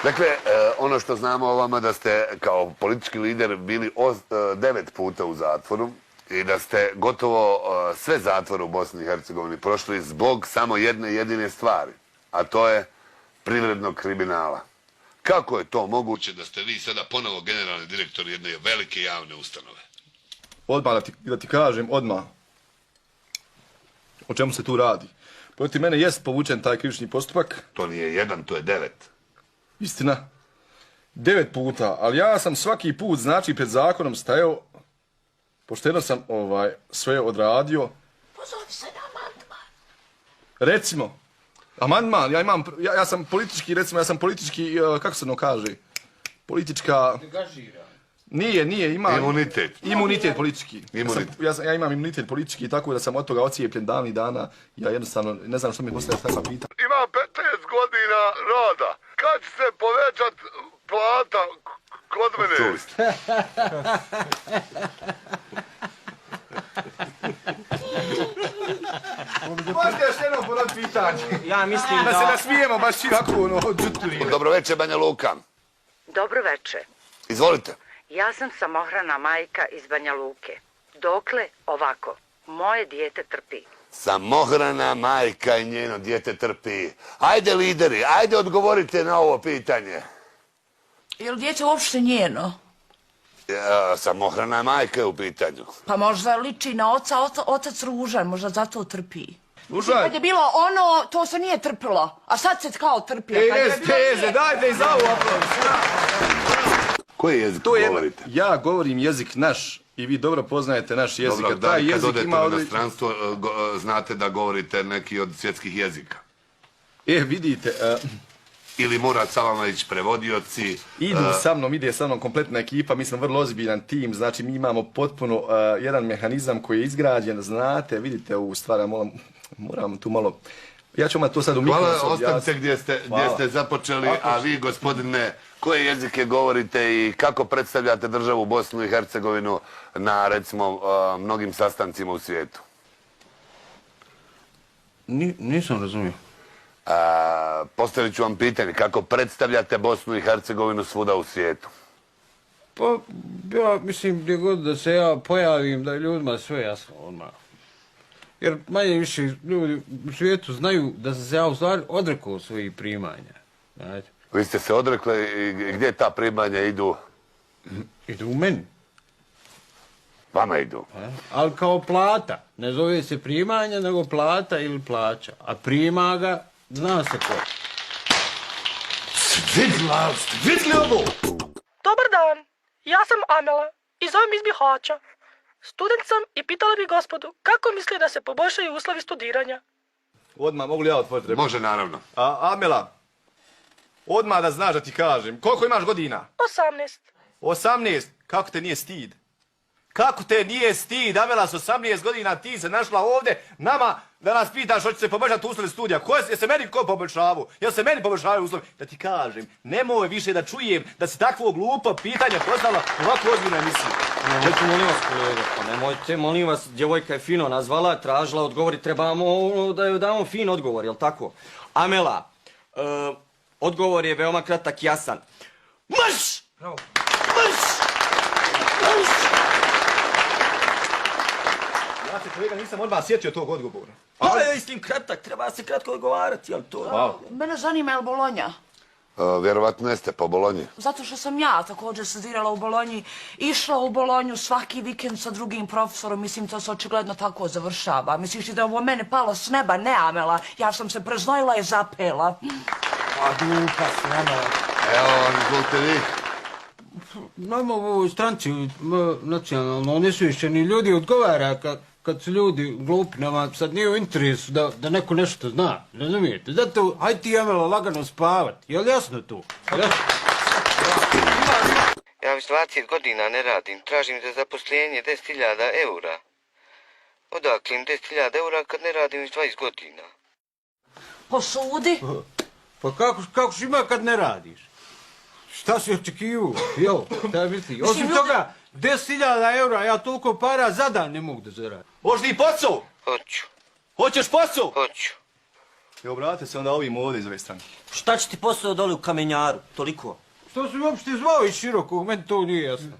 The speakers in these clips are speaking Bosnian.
Dakle, ono što znamo o vama da ste kao politički lider bili 9 puta u zatvoru i da ste gotovo sve zatvore u Bosni i Hercegovini prošli zbog samo jedne jedine stvari, a to je privrednog kriminala. Kako je to moguće da ste vi sada ponovo generalni direktor jedne velike javne ustanove? Odmah da ti kažem, odmah. O čemu se tu radi? Protiv mene jest povučen taj krivični postupak. To nije jedan, to je 9. Istina. 9 puta, ali ja sam svaki put, znači, pred zakonom stajao, pošteno sam sve odradio. Pozovi se na amandman. Recimo, amandman, ja sam politički, kako se ono kaže? Politička... Nije, ima... Imunitet. Imunitet politički. Imunitet. Ja imam imunitet politički, tako da sam od toga ocijepljen davnih dana. Ja jednostavno ne znam što mi postavlja takva pitanja. Imam 15 godina rada. Kad će se povećat plata kod mene? Možete još jedno ponad pitanje. Ja mislim da se nasmijemo baš kako ono džutlije. Dobro večer, Banja Luka. Dobro večer. Izvolite. Ja sam samohrana majka iz Banja Luke. Dokle ovako, moje dijete trpi. Samohrana majka i njeno dijete trpi. Ajde lideri, ajde odgovorite na ovo pitanje. Je li dijete uopšte njeno? Samohrana majka je u pitanju. Pa možda liči na otac ružan, možda zato trpi. Slušaj. Kad je bilo ono, to se nije trpilo, a sad se kao trpi. Teze, dajte iz ovu aplauz. Koji jezik govorite? Ja govorim jezik naš i vi dobro poznajete naš jezik. Dobro, da li kad odete u inostranstvo znate da govorite neki od svjetskih jezika? Vidite... Ili mora sa vama ići prevodioci? Ide sa mnom kompletna ekipa, mi smo vrlo ozbiljan tim, znači mi imamo potpuno jedan mehanizam koji je izgrađen, znate, vidite ovu stvar, moram tu malo... Ja ću vam to sad u mikrofonu. Hvala, ostanite gdje ste započeli, a vi, gospodine, koje jezike govorite i kako predstavljate državu Bosnu i Hercegovinu na, recimo, mnogim sastancima u svijetu? Nisam razumio. Postavit ću vam pitanje, kako predstavljate Bosnu i Hercegovinu svuda u svijetu? Pa, ja mislim, gdje god da se ja pojavim, da je ljudima sve jasno odmah. Jer manje više ljudi u svijetu znaju da sam se ja u stvari odrekao svojih primanja. Znate? Vi ste se odrekli i gdje ta primanja idu? Idu u meni. Vama idu? Ali kao plata. Ne zove se primanja, nego plata ili plaća. A prima ga, zna se ko. Vidli ovo? Dobar dan, ja sam Amela i zovem iz Bihaća. Student sam i pitala bi gospodu kako misli da se poboljšaju uslovi studiranja. Odmah, mogu li ja otvoriti? Može, naravno. Amela, odmah da znaš da ti kažem, koliko imaš godina? 18. 18? Kako te nije stid? Kako te nije stid, Amela, s 18 godina ti se našla ovdje, nama, da nas pitaš hoće se poboljšati uslovi studija. Je se meni ko poboljšavu? Jel se meni poboljšavaju uslovi? Da ti kažem, nemoj više da čujem da se takvo glupo pitanje postavila ovako ozbiljno emisiju. Nemojte, molim vas, kolega, pa nemojte, molim vas, djevojka je fino nazvala, tražila odgovor i trebamo da joj damo fin odgovor, jel tako? Amela, odgovor je veoma kratak i jasan. Marš! Bravo. Marš! Marš! Ja se, kolega, nisam odmah sjetio tog odgovora. Pa je istim kratak, treba se kratko odgovarati, jel to? Mene zanima je li Bolonja? Vjerovatno jeste po Bolonji. Zato što sam ja također studirala u Bolonji, išla u Bolonju svaki vikend sa drugim profesorom, mislim to se očigledno tako završava. Misliš da je ovo mene palo s neba? Ne, Amela, ja sam se preznojila i zapela. A glupa si, Amela. Evo, izvolite vi. Nama u ovoj stranci nacionalno onesvješćeni ljudi odgovara kad su ljudi glupi, nama sad nije u interesu da neko nešto zna, razumijete? Zato, hajde ti, Amela, lagano spavat, jel jasno tu? Ja već 20 godina ne radim, tražim za zaposlenje 10.000 eura. Odakle im 10.000 eura kad ne radim već 20 godina? Posudi. Pa kako si ima kad ne radiš? Šta si očekivao? Jel, šta misli? Osim toga, 10.000 eura, ja toliko para za dan ne mogu da zaradim. Hoćeš li posao? Hoću. Hoćeš posao? Hoću. Evo, obratite se onda ovim ovdje iz ove stranke. Šta će ti posao dole u kamenjaru? Toliko. Što si uopšte zvao iz Širokog? Meni to nije jasno.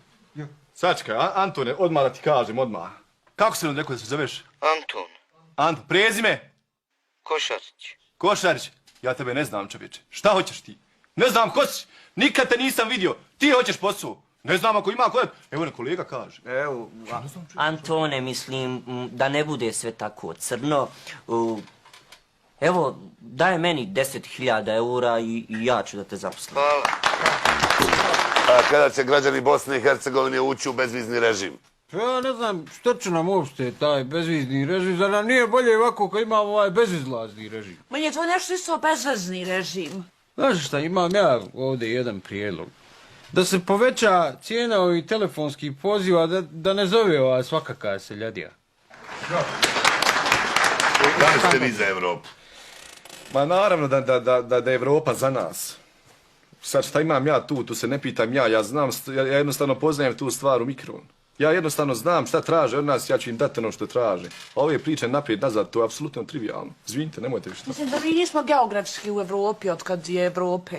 Sačekaj, Antone, odmah da ti kažem, odmah. Kako se nam rekao da se zoveš? Anton. Anton, prezime? Košarić. Košarić. Ja tebe ne znam, čovječe. Šta hoćeš ti? Ne znam ko si. Nikad te nisam vidio. Ti hoćeš posao. Ne znam ako ima kod... Evo ne kolega kaže. Evo, Antone, mislim da ne bude sve tako crno. Evo, daj meni 10.000 eura i ja ću da te zaposlim. Hvala. Kada će građani Bosne i Hercegovine ući u bezvizni režim? Ja ne znam što će nam uopšte taj bezvizni režim, zar nam nije bolje ovako kad imamo ovaj bezizlazni režim? Meni je to nešto isto bezvezni režim. Znaš šta, imam ja ovdje jedan prijedlog. Da se poveća cijena ovih telefonskih poziva, da ne zove ova svakaka seljadija. Da li ste vi za Evropu? Ma naravno da je Evropa za nas. Sad šta imam ja tu se ne pitam ja znam, ja jednostavno poznajem tu stvar u mikron. Ja jednostavno znam šta traže od nas, ja ću im dati ono što traže. A ove priče naprijed, nazad, to je apsolutno trivialno. Izvinite, nemojte više. Mislim da mi nismo geografski u Evropi od kad je Evrope.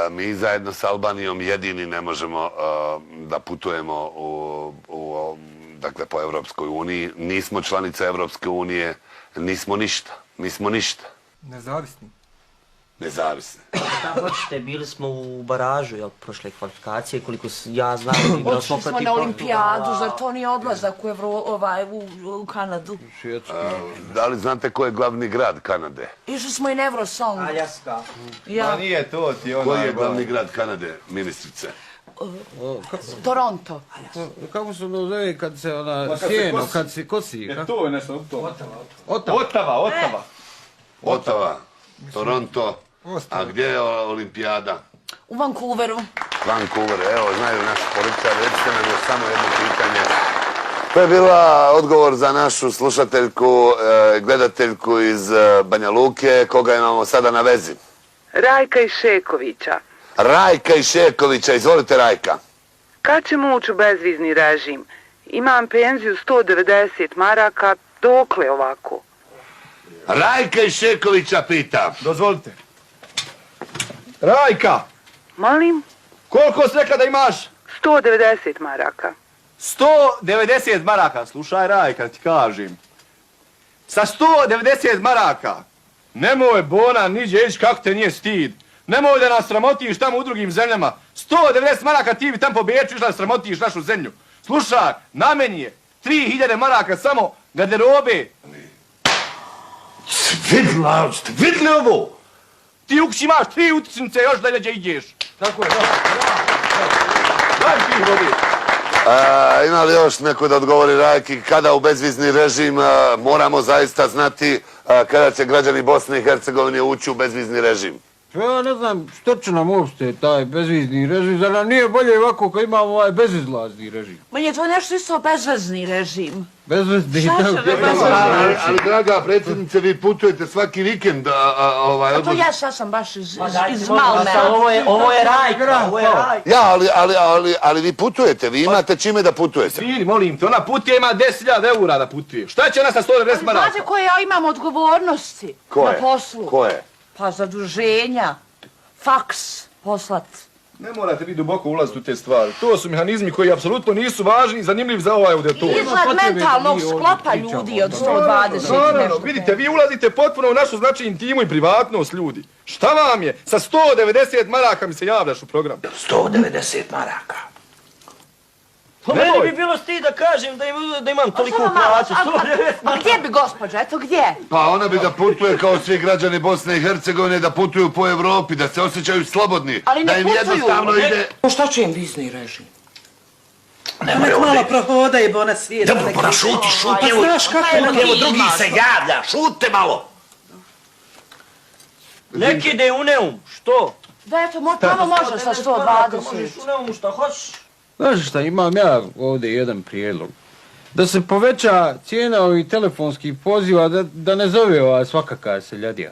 Mi zajedno s Albanijom jedini ne možemo da putujemo dakle, po Evropskoj uniji. Nismo članica Evropske unije, nismo ništa. Mi smo ništa. Nezavisni. Nezavisni. Šta hoćete, bili smo u baražu, jel, prošle kvalifikacije, koliko ja znam, igrali smo Otišli smo protiv na olimpijadu, Portugala. zar to nije odlazak u Kanadu? Da li znate ko je glavni grad Kanade? Išli smo i na Eurosong. Aljaska. Ja, Nije to ti Koji je glavni grad Kanade, ministrice? Toronto. Kako se ono zove kad se ona sjeno, kad se kosi? To je nešto, to. Otava. Ottawa, Toronto, a gdje je olimpijada? U Vancouveru. Vancouver, evo, znaju naši političari, recite nam još samo jedno pitanje. To je bila odgovor za našu slušateljku, gledateljku iz Banja Luke, koga imamo sada na vezi. Rajka iz Šekovića. Rajka iz Šekovića, izvolite Rajka. Kad ćemo ući u bezvizni režim? Imam penziju 190 maraka, dokle ovako? Rajka iz Šekovića pita. Dozvolite. Rajka, Molim? koliko si rekla da imaš? 190 maraka. 190 maraka, slušaj Rajka, ti kažem. Sa 190 maraka, nemoj Bona niđe ići kako te nije stid. Nemoj da nas sramotiš tamo u drugim zemljama. 190 maraka ti bi tamo po Beču išla da sramotiš našu zemlju. Slušaj, na meni je 3000 maraka samo garderobe. Ste vidjeli ovo? Ti u kući imaš 3 utisnice još da neđe ideš. Tako je, Daj ti vodi. Ima li još neko da odgovori Rajki kada u bezvizni režim moramo zaista znati kada će građani Bosne i Hercegovine ući u bezvizni režim? Ja ne znam što će nam uopšte taj bezvizni režim, zar nam nije bolje ovako kad imamo ovaj bezizlazni režim? Meni je to nešto isto bezvezni režim. Bezvezni, Šta će tako. bezvezni? Ali, draga predsjednice, vi putujete svaki vikend A to ja sam baš iz Malme. Ovo je Rajka, ovo je Rajka. Ja, ali vi putujete, vi imate čime da putujete. Vidi, molim te, ona putuje ima 10.000 eura da putuje. Šta će ona sa 190 maraka? Znate koje ja imam odgovornosti na poslu? Ko je? Pa zaduženja, faks poslat. Ne morate vi duboko ulaziti u te stvari. To su mehanizmi koji apsolutno nisu važni i zanimljivi za ovaj auditor. Izgled mentalnog sklopa ljudi od 120 i nešto. Vidite, vi ulazite potpuno u našu znači intimu i privatnost ljudi. Šta vam je? Sa 190 maraka mi se javljaš u program. 190 maraka. Pa meni bi bilo stid da kažem da imam toliko plaću. A gdje bi gospođa, eto gdje? Pa ona bi da putuje kao svi građani Bosne i Hercegovine, da putuju po Evropi, da se osjećaju slobodni. Ali ne da im putuju. jednostavno ide... Šta će im vizni režim? Nek malo prohoda i bona svijeta. Dobro, Bona, šuti, evo, znaš kako je evo drugi se javlja, šute malo. Nek ide u Neum, što? Da eto, tamo može sa 120. Možeš u Neumu šta hoćeš. Znaš šta, imam ja ovdje jedan prijedlog. Da se poveća cijena ovih telefonskih poziva, da ne zove ova svakaka seljadija.